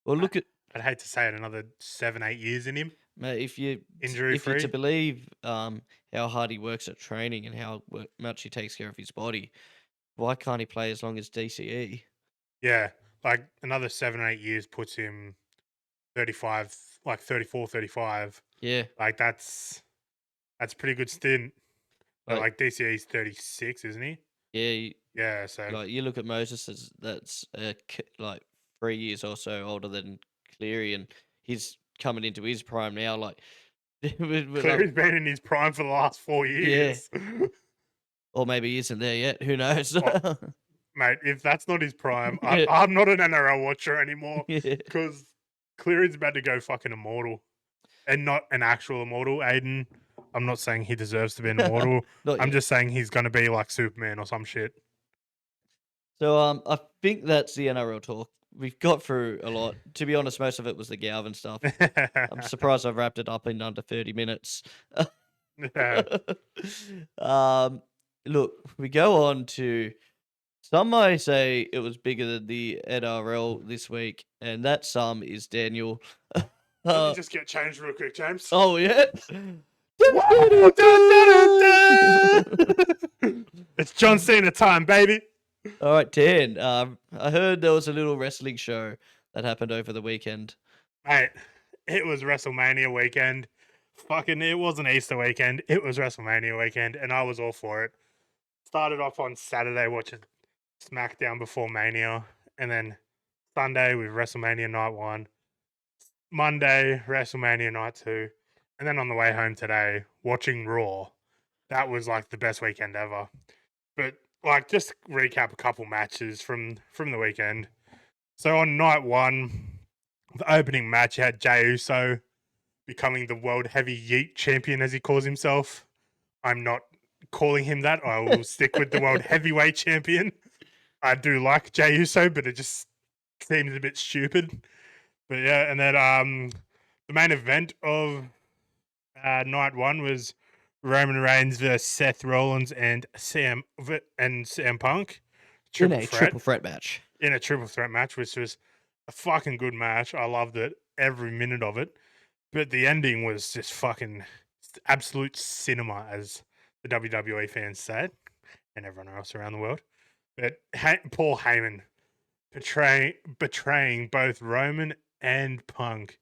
Well, look at
I'd hate to say it, another 7-8 years in him.
mate, if you're
Injury-free.
to believe how hard he works at training and how much he takes care of his body, why can't he play as long as DCE?
Yeah. Like, another 7-8 years puts him 35, like 34, 35.
Yeah.
Like, that's a pretty good stint. But, like, DCE's 36, isn't he?
Yeah.
Yeah, so
Like you look at Moses, that's like 3 years or so older than Cleary, and he's coming into his prime now. Like,
Cleary's been in his prime for the last 4 years.
or maybe he isn't there yet. Who knows?
Mate, if that's not his prime,
Yeah.
I'm not an NRL watcher anymore
Yeah.
because Cleary's about to go fucking immortal. And not an actual immortal, Aiden. I'm not saying he deserves to be an immortal.
Not
I'm
yet.
just saying he's going to be like Superman or some shit.
So I think that's the NRL talk. We've got through a lot. To be honest, most of it was the Galvin stuff. I'm surprised I've wrapped it up in under 30 minutes. Look, we go on to some might say it was bigger than the NRL this week, and that some is Daniel.
Let me just get changed real quick, James.
Oh yeah.
It's John Cena time, baby.
All right, Dan. I heard there was a little wrestling show that happened over the weekend.
Mate, it was WrestleMania weekend. Fucking, it wasn't Easter weekend. It was WrestleMania weekend, and I was all for it. Started off on Saturday watching SmackDown before Mania, and then Sunday with WrestleMania Night 1. Monday, WrestleMania Night 2. And then on the way home today, watching Raw. That was like the best weekend ever. But like, just recap a couple matches from the weekend. So on night 1, the opening match, you had Jey Uso becoming the World Heavy Yeet Champion, as he calls himself. I'm not calling him that. I will stick with the World Heavyweight Champion. I do like Jey Uso, but it just seems a bit stupid. But yeah, and then the main event of night 1 was Roman Reigns versus Seth Rollins and CM Punk.
Triple threat match.
In a triple threat match, which was a fucking good match. I loved it, every minute of it. But the ending was just fucking absolute cinema, as the WWE fans said, and everyone else around the world. But Paul Heyman betraying both Roman and Punk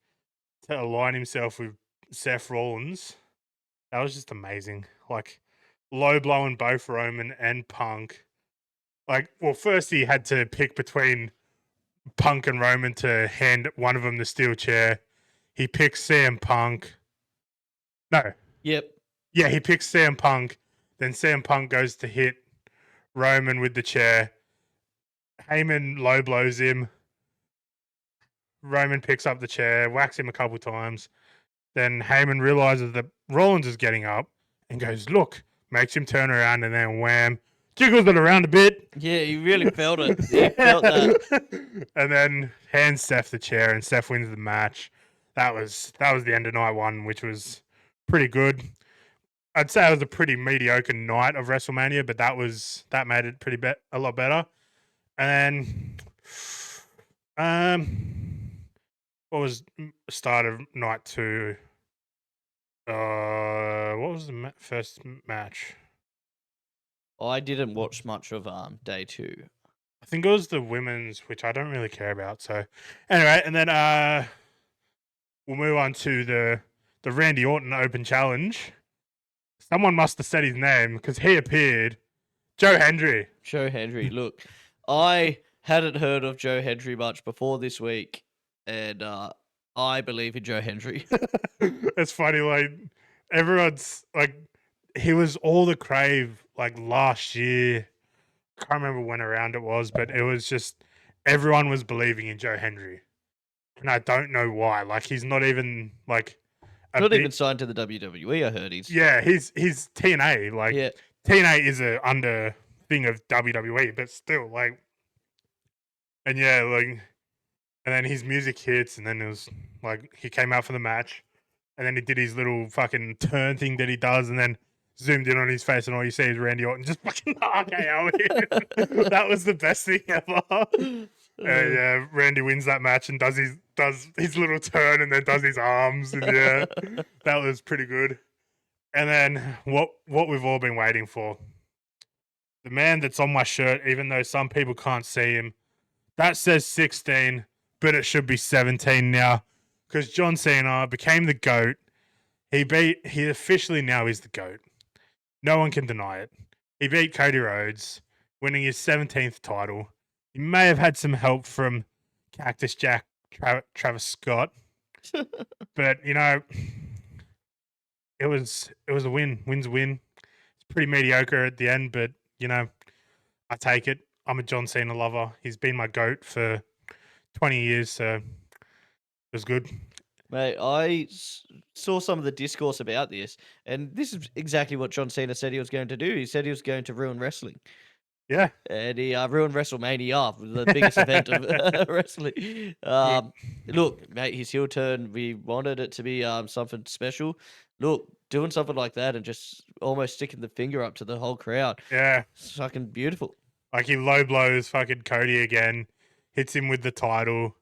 to align himself with Seth Rollins. That was just amazing. Like, low blowing both Roman and Punk. Like, well, first he had to pick between Punk and Roman to hand one of them the steel chair. He picks CM Punk. No.
Yep.
Yeah, he picks CM Punk. Then CM Punk goes to hit Roman with the chair. Heyman low blows him. Roman picks up the chair, whacks him a couple times. Then Heyman realizes that Rollins is getting up and goes, look, makes him turn around, and then wham, jiggles it around a bit.
Yeah, he really felt it. He felt that.
And then hands Steph the chair, and Steph wins the match. That was the end of night 1, which was pretty good. I'd say it was a pretty mediocre night of WrestleMania, but that made it a lot better. And what was the start of night 2? What was the first match?
I didn't watch much of day 2.
I think it was the women's, which I don't really care about. So anyway, and then we'll move on to the Randy Orton Open Challenge. Someone must have said his name because he appeared. Joe Hendry.
Joe Hendry. Look, I hadn't heard of Joe Hendry much before this week, and I believe in Joe Hendry.
It's funny, like, everyone's like, he was all the crave like last year. Can't remember when around it was, but it was just everyone was believing in Joe Hendry, and I don't know why. Like, he's not even like
Not
big,
even signed to the WWE. I heard he's.
yeah, he's TNA. Like
Yeah.
TNA is a under thing of WWE, but still like, and yeah, like, and then his music hits, and then it was like he came out for the match, and then he did his little fucking turn thing that he does, and then zoomed in on his face, and all you see is Randy Orton just fucking RKO him. That was the best thing ever. Yeah, Randy wins that match and does his little turn, and then does his arms, and yeah, that was pretty good. And then what we've all been waiting for, the man that's on my shirt, even though some people can't see him, that says 16, but it should be 17 now, because John Cena became the GOAT. He officially now is the GOAT. No one can deny it. He beat Cody Rhodes, winning his 17th title. He may have had some help from Cactus Jack, Travis Scott, but you know, it was a win. Win's a win. It's pretty mediocre at the end, but you know, I take it. I'm a John Cena lover. He's been my GOAT for 20 years, so it was good.
Mate, I saw some of the discourse about this, and this is exactly what John Cena said he was going to do. He said he was going to ruin wrestling.
Yeah.
And he ruined WrestleMania, the biggest event of wrestling. Look, mate, his heel turn, we wanted it to be something special. Look, doing something like that and just almost sticking the finger up to the whole crowd.
Yeah.
It's fucking beautiful.
Like he low blows fucking Cody again, hits him with the title,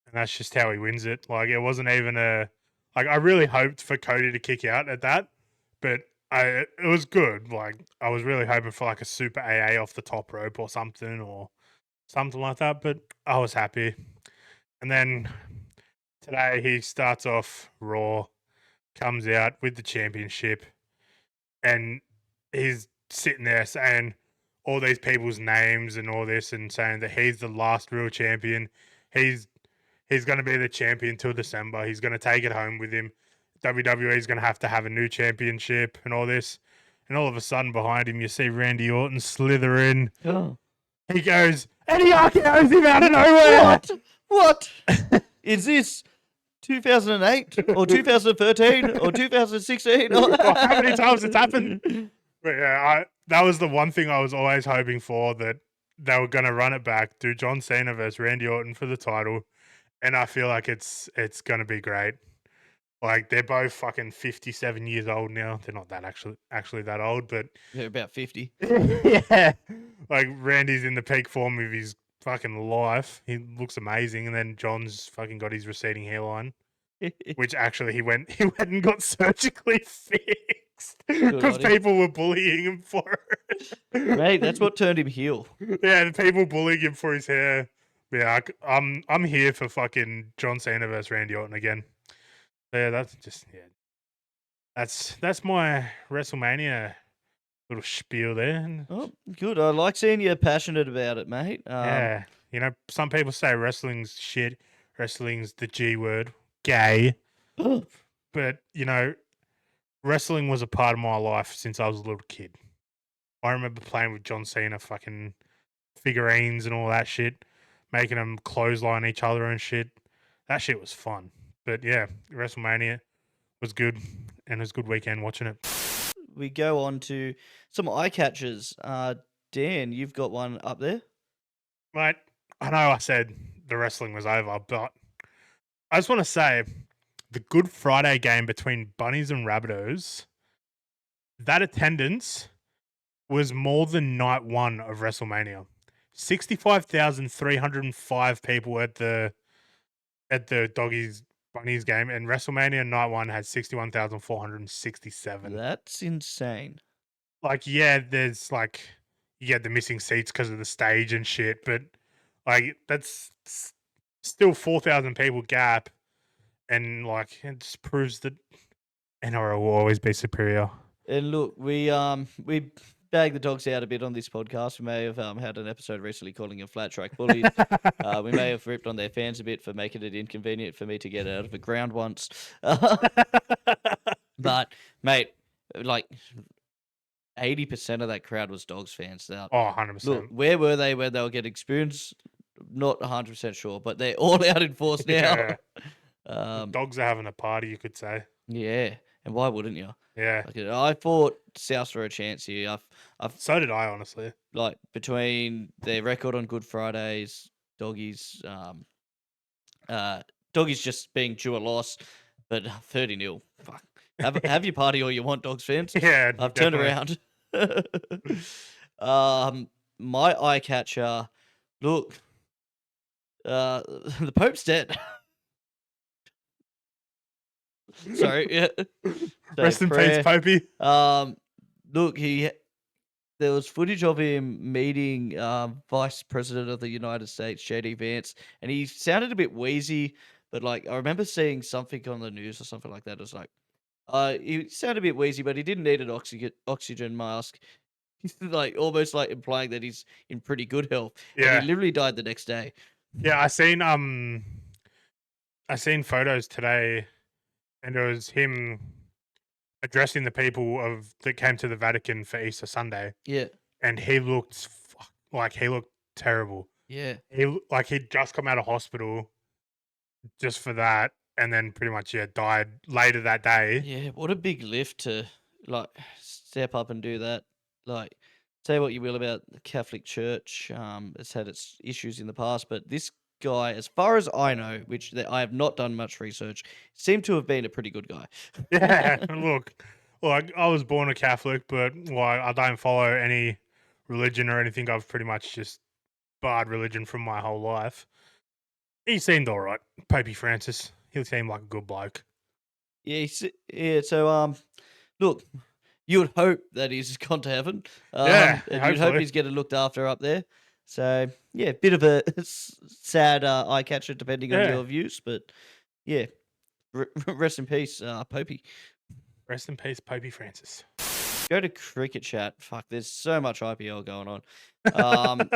and that's just how he wins it. Like it wasn't even I really hoped for Cody to kick out at that, but it was good. Like I was really hoping for like a super AA off the top rope or something like that, but I was happy. And then today he starts off Raw, comes out with the championship, and he's sitting there saying all these people's names and all this, and saying that he's the last real champion. He's going to be the champion till December. He's going to take it home with him. WWE is going to have a new championship and all this. And all of a sudden behind him, you see Randy Orton slither in.
Oh.
He goes, and he RKO's him out of nowhere.
What? Is this 2008 or 2013 or 2016?
Well, how many times it's happened? But yeah, that was the one thing I was always hoping for, that they were going to run it back, do John Cena versus Randy Orton for the title. And I feel like it's going to be great. Like they're both fucking 57 years old now. They're not that actually that old, but
They're about 50.
yeah. Like Randy's in the peak form of his fucking life. He looks amazing, and then John's fucking got his receding hairline, which actually he went and got surgically fixed because people were bullying him for it.
Mate, that's what turned him heel.
Yeah, the people bullying him for his hair. Yeah, I'm here for fucking John Cena versus Randy Orton again. Yeah, that's my WrestleMania little spiel there.
Oh, good. I like seeing you're passionate about it, mate.
Yeah, you know, some people say wrestling's shit. Wrestling's the G word, gay. But you know, wrestling was a part of my life since I was a little kid. I remember playing with John Cena, fucking figurines and all that shit, making them clothesline each other and shit. That shit was fun. But yeah, WrestleMania was good, and it was a good weekend watching it.
We go on to some eye catchers. Dan, you've got one up there.
Mate, I know I said the wrestling was over, but I just want to say the Good Friday game between Bunnies and Rabbitohs, that attendance was more than night one of WrestleMania. 65,305 people at the Bunnies game, and WrestleMania night one had 61,467.
That's insane.
Like, yeah, there's like, you get the missing seats because of the stage and shit, but like, that's still 4,000 people gap, and like, it just proves that NRL will always be superior.
And look, we bagged the dogs out a bit on this podcast. We may have had an episode recently calling them flat track bullies. We may have ripped on their fans a bit for making it inconvenient for me to get out of the ground once. But, mate, like 80% of that crowd was Dogs fans. Now,
100%.
look, where were they when they were getting spoons? Not 100% sure, but they're all out in force now.
Yeah. Dogs are having a party, you could say.
Yeah, and why wouldn't you?
Yeah.
Like, I thought Souths were a chance here.
So did I, honestly.
Like between their record on Good Fridays, Doggies, Doggies just being due a loss, but 30-0. Fuck. Have your party all you want, Dogs fans.
Yeah,
I've turned
definitely.
around. My eye catcher. Look, the Pope's dead. Sorry. Yeah.
Rest in peace, Popey.
Look, there was footage of him meeting Vice President of the United States, JD Vance, and he sounded a bit wheezy. But like, I remember seeing something on the news or something like that. It was like, he sounded a bit wheezy, but he didn't need an oxygen mask. He's like almost like implying that he's in pretty good health, and
Yeah.
he literally died the next day.
Yeah, I seen photos today, and it was him addressing the people that came to the Vatican for Easter Sunday,
Yeah,
and he looked terrible.
yeah,
He'd just come out of hospital just for that, and then pretty much died later that day.
yeah. What a big lift to like step up and do that. Like, say what you will about the Catholic Church, it's had its issues in the past, but this guy, as far as I know, which I have not done much research, seemed to have been a pretty good guy.
Yeah, look, I was born a Catholic, but I don't follow any religion or anything. I've pretty much just barred religion from my whole life. He seemed all right, Popey Francis. He seemed like a good bloke.
Yeah, yeah. So, look, you would hope that he's gone to heaven.
Yeah,
and you'd hope
hopefully.
he's getting looked after up there. So, yeah, bit of a sad eye catcher depending on
Yeah.
your views, but yeah, rest in peace, Popey.
Rest in peace, Popey Francis.
Go to cricket chat. Fuck, there's so much IPL going on.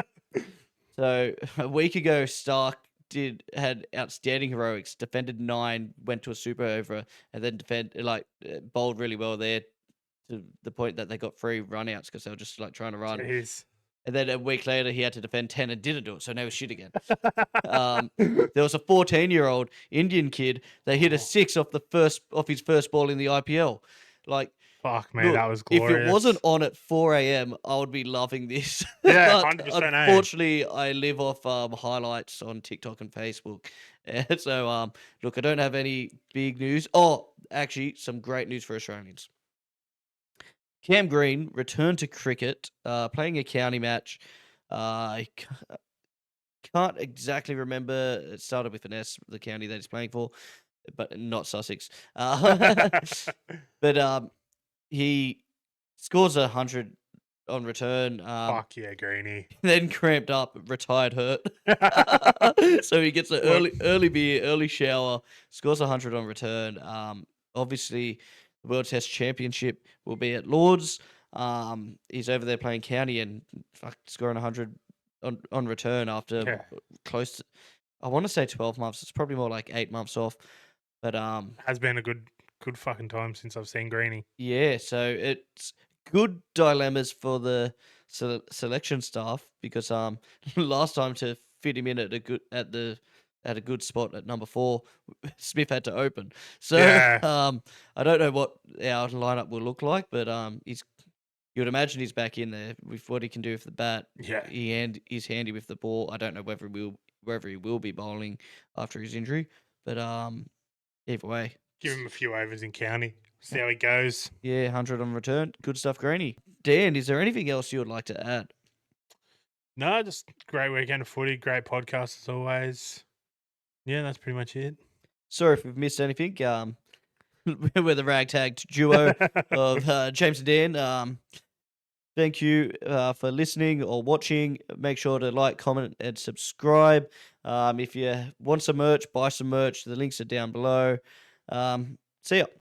So a week ago, Stark had outstanding heroics. Defended 9, went to a super over, and then bowled really well there to the point that they got 3 runouts because they were just like trying to run.
Jeez.
And then a week later, he had to defend 10 and didn't do it, so now he's shit again. There was a 14-year-old Indian kid that hit a 6 off his first ball in the IPL. Like,
fuck me,
look,
that was glorious.
if it wasn't on at 4 a.m., I would be loving this.
Yeah,
But
100%.
unfortunately, I live off highlights on TikTok and Facebook. So, look, I don't have any big news. Oh, actually, some great news for Australians. Cam Green returned to cricket, playing a county match. I can't exactly remember. It started with an S, the county that he's playing for, but not Sussex. But he scores 100 on return.
Fuck yeah, Greenie.
Then cramped up, retired hurt. So he gets an early beer, early shower, scores 100 on return. Obviously, the World Test Championship will be at Lords. He's over there playing county and scoring 100 on return after close to, I want to say 12 months. It's probably more like 8 months off. But
has been a good fucking time since I've seen Greenie.
Yeah, so it's good dilemmas for the selection staff because last time to fit him in at a good spot at number 4, Smith had to open. So
Yeah.
I don't know what our lineup will look like, but you would imagine he's back in there with what he can do with the bat.
Yeah.
He's handy with the ball. I don't know whether he will be bowling after his injury, but either way.
Give him a few overs in county. See how he goes.
Yeah, 100 on return. Good stuff, Greenie. Dan, is there anything else you would like to add?
No, just great weekend of footy. Great podcast as always. Yeah, that's pretty much it.
Sorry if we've missed anything. We're the ragtag duo of James and Dan. Thank you for listening or watching. Make sure to like, comment, and subscribe. If you want some merch, buy some merch. The links are down below. See ya.